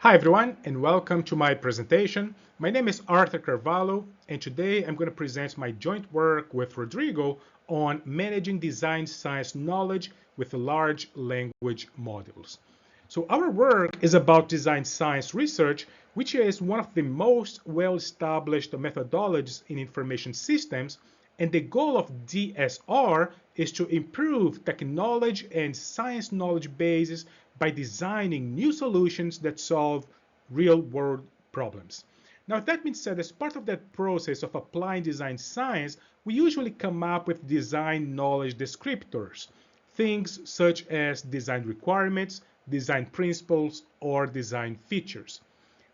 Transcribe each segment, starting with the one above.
Hi everyone and welcome to my presentation. My name is Arthur Carvalho and today I'm going to present my joint work with Rodrigo on managing design science knowledge with large language models. So our work is about design science research, which is one of the most well-established methodologies in information systems, and the goal of DSR is to improve technology and science knowledge bases by designing new solutions that solve real-world problems. Now, with that being said, as part of that process of applying design science, we usually come up with design knowledge descriptors, things such as design requirements, design principles, or design features.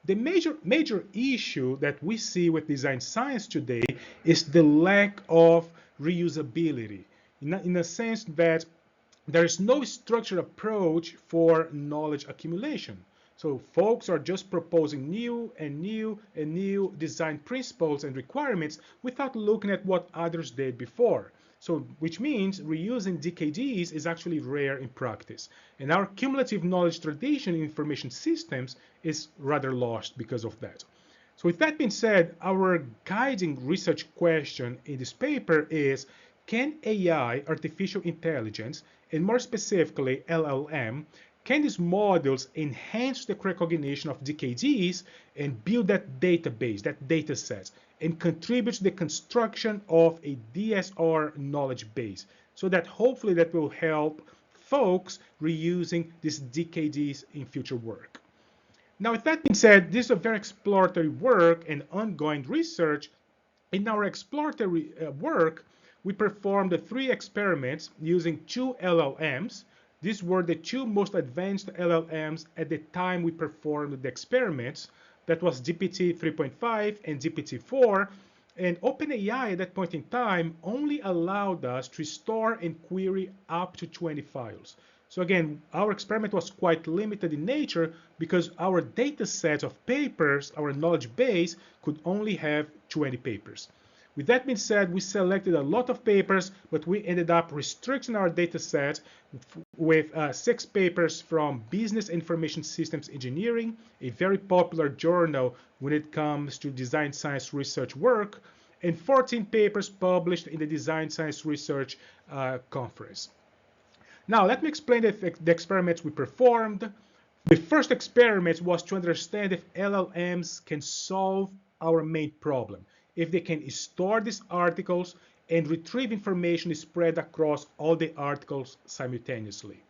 The major issue that we see with design science today is the lack of reusability, in a sense that there is no structured approach for knowledge accumulation. So folks are just proposing new design principles and requirements without looking at what others did before. So which means reusing DKDs is actually rare in practice. And our cumulative knowledge tradition in information systems is rather lost because of that. So with that being said, our guiding research question in this paper is, can AI, artificial intelligence, and more specifically LLM, can these models enhance the recognition of DKDs and build that database, that data set, and contribute to the construction of a DSR knowledge base, so that hopefully that will help folks reusing these DKDs in future work. Now, with that being said, this is a very exploratory work and ongoing research. In our exploratory work, we performed 3 experiments using 2 LLMs. These were the 2 most advanced LLMs at the time we performed the experiments. That was GPT 3.5 and GPT 4. And OpenAI at that point in time only allowed us to store and query up to 20 files. So again, our experiment was quite limited in nature because our data set of papers, our knowledge base, could only have 20 papers. With that being said, we selected a lot of papers, but we ended up restricting our data set with 6 papers from Business Information Systems Engineering, a very popular journal when it comes to design science research work, and 14 papers published in the Design Science Research Conference. Now, let me explain the experiments we performed. The first experiment was to understand if LLMs can solve our main problem, if they can store these articles and retrieve information spread across all the articles simultaneously.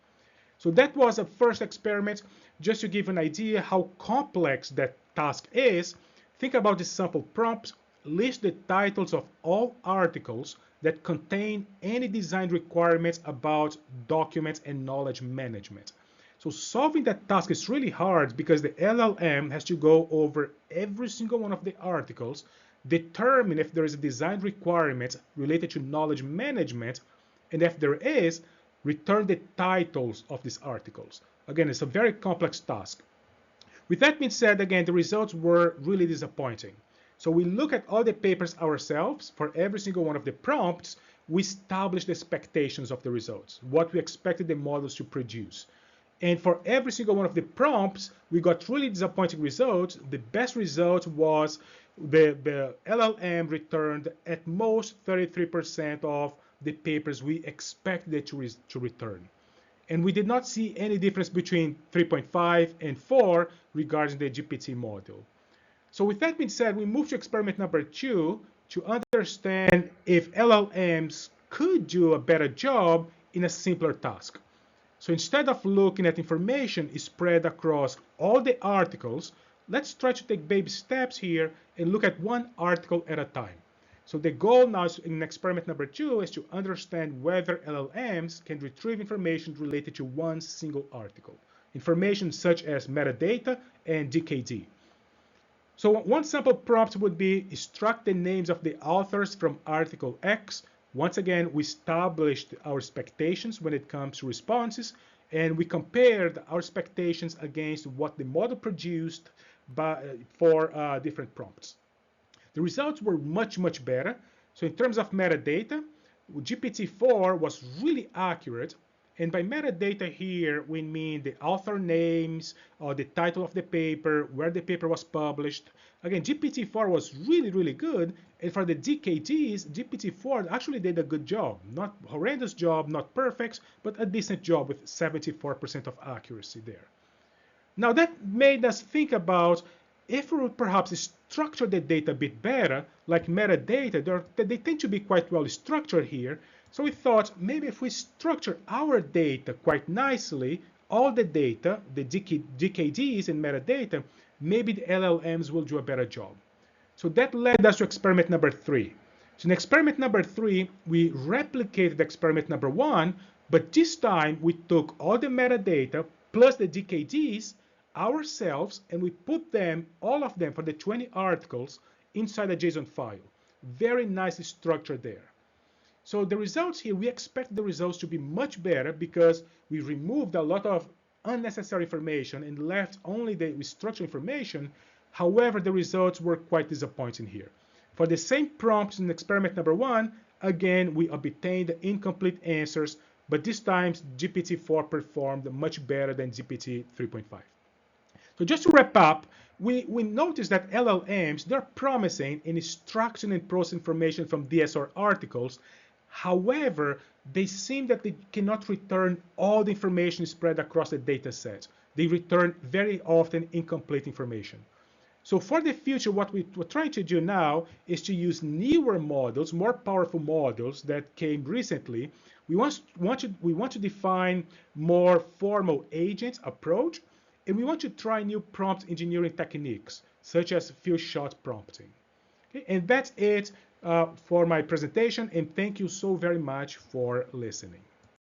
So that was a first experiment. Just to give an idea how complex that task is, think about the sample prompt. List the titles of all articles that contain any design requirements about documents and knowledge management. So solving that task is really hard because the LLM has to go over every single one of the articles, determine if there is a design requirement related to knowledge management, and if there is, return the titles of these articles. Again, it's a very complex task. With that being said, again, the results were really disappointing. So we look at all the papers ourselves. For every single one of the prompts, we established the expectations of the results, what we expected the models to produce. And for every single one of the prompts, we got really disappointing results. The best result was the LLM returned at most 33% of the papers we expected it to return. And we did not see any difference between 3.5 and 4 regarding the GPT model. So with that being said, we move to experiment number 2 to understand if LLMs could do a better job in a simpler task. So instead of looking at information spread across all the articles, let's try to take baby steps here and look at one article at a time. So the goal now in experiment number 2 is to understand whether LLMs can retrieve information related to one single article, information such as metadata and DKD. So one sample prompt would be extract the names of the authors from article X. Once again, we established our expectations when it comes to responses, and we compared our expectations against what the model produced for different prompts. The results were much better. So in terms of metadata, GPT-4 was really accurate, And by metadata here, we mean the author names, or the title of the paper, where the paper was published. Again, GPT-4 was really, really good. And for the DKGs, GPT-4 actually did a good job. Not horrendous job, not perfect, but a decent job with 74% of accuracy there. Now that made us think about if we would perhaps structure the data a bit better, like metadata, they tend to be quite well structured here. So we thought maybe if we structure our data quite nicely, all the data, the DKDs and metadata, maybe the LLMs will do a better job. So that led us to experiment number 3. So in experiment number 3, we replicated experiment number 1, but this time we took all the metadata plus the DKDs ourselves, and we put them, all of them, for the 20 articles inside a JSON file. Very nicely structured there. So the results here, we expect the results to be much better because we removed a lot of unnecessary information and left only the structured information. However, the results were quite disappointing here. For the same prompts in experiment number 1, again, we obtained incomplete answers, but this time GPT-4 performed much better than GPT 3.5. So just to wrap up, we noticed that LLMs, they're promising in extraction and processing information from DSR articles. However, they seem that they cannot return all the information spread across the data set. They return very often incomplete information. So for the future, what we're trying to do now is to use newer models, more powerful models that came recently. We want to define more formal agent approach, and we want to try new prompt engineering techniques, such as few-shot prompting. Okay, and that's it for my presentation, and thank you so very much for listening.